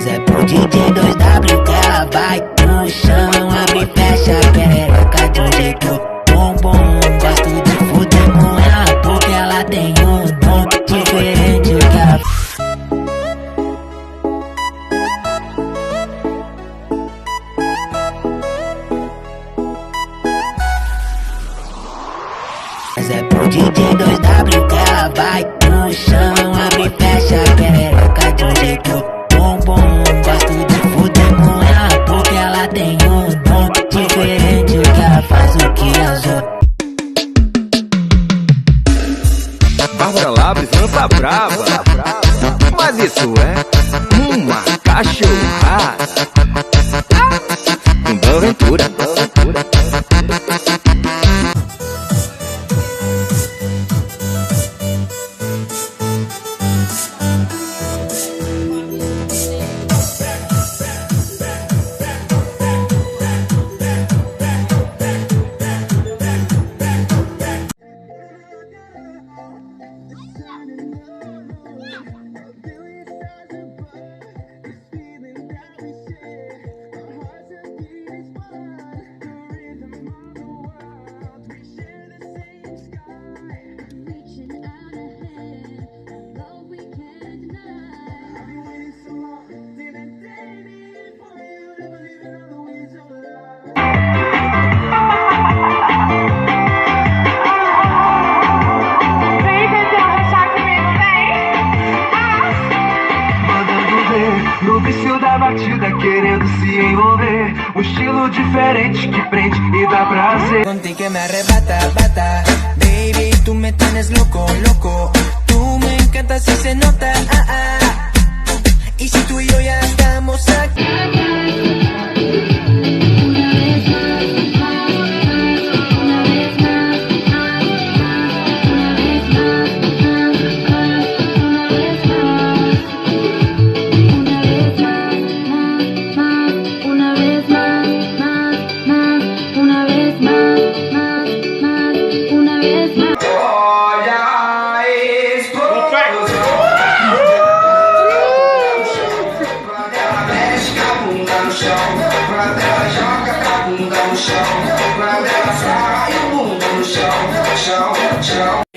Mas é pro DJ 2W que ela vai no chão, abre e fecha a perereca de um jeito bom. Gosto de fuder com ela porque ela tem um dom diferente que ela. Mas é pro DJ 2W que ela vai no chão, abre e fecha a perereca de um jeito bom. Gosto de fuder com ela porque ela tem um dom diferente que ela faz o que as outras. Bárbara Labres lança brava, mas isso é uma cachorrada. Com Boa Ventura. No vício da batida, querendo se envolver. Um estilo diferente que prende e dá prazer. Contigo que me arrebata, bata. Baby, tú me tienes loco, loco. Tú me encantas y se nota, Y si tú y yo ya estamos aquí.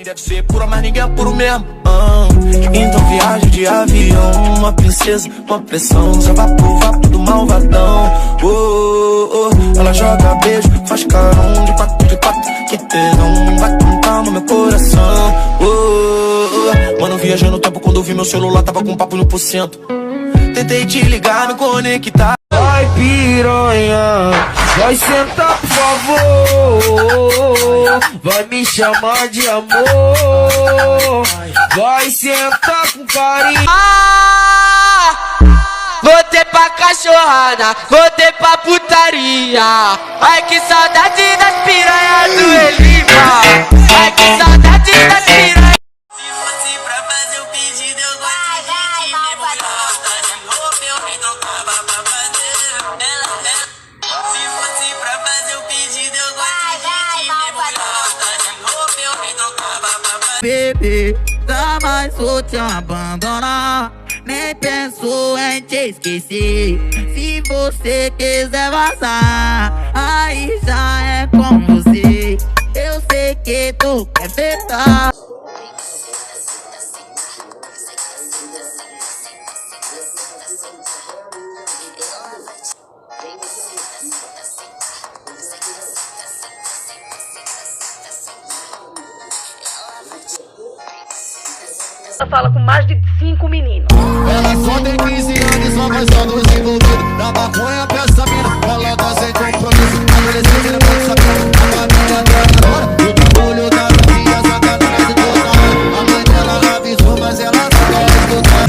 Deve ser pura, mas ninguém é puro mesmo. Então viagem de avião, uma princesa, uma pressão, usa vapor do malvadão. Ela joga beijo, faz carão de quatro, que tesão, vai cantar no meu coração. Mano, viajei no tempo quando eu vi meu celular, tava com papo 1%. Tentei te ligar, não conectar. Vai piranha, vai sentar por favor. Vai me chamar de amor. Vai sentar com carinho. Voltei pra cachorrada, voltei pra putaria. Ai que saudade das piranhas do Elima. Ai que saudade das piranhas. Se fosse pra fazer o pedido, eu gosto de ti mesmo. Gosta de roupa, eu retrocava pra fazer. Se fosse pra fazer o pedido, eu gosto de ti mesmo. Gosta de roupa, eu retrocava pra fazer. Bebê, jamais vou te abandonar. Nem penso em te esquecer. Se você quiser vazar, aí já é com você. Eu sei que tu quer ficar. Ela fala com mais de 5 meninos. Ela só tem 15 anos, só vai só dos envolvidos. Da maconha pra essa mina, ela tá sem compromisso. Adolescente não pode saber, a família dela adora. O bagulho da novinha, sacanagem toda hora. A mãe dela avisou, mas ela não quer escutar.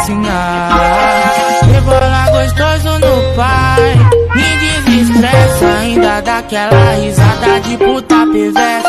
dancinha. Rebola gostoso no pai, me desestressa, ainda dá aquela risada de puta perversa.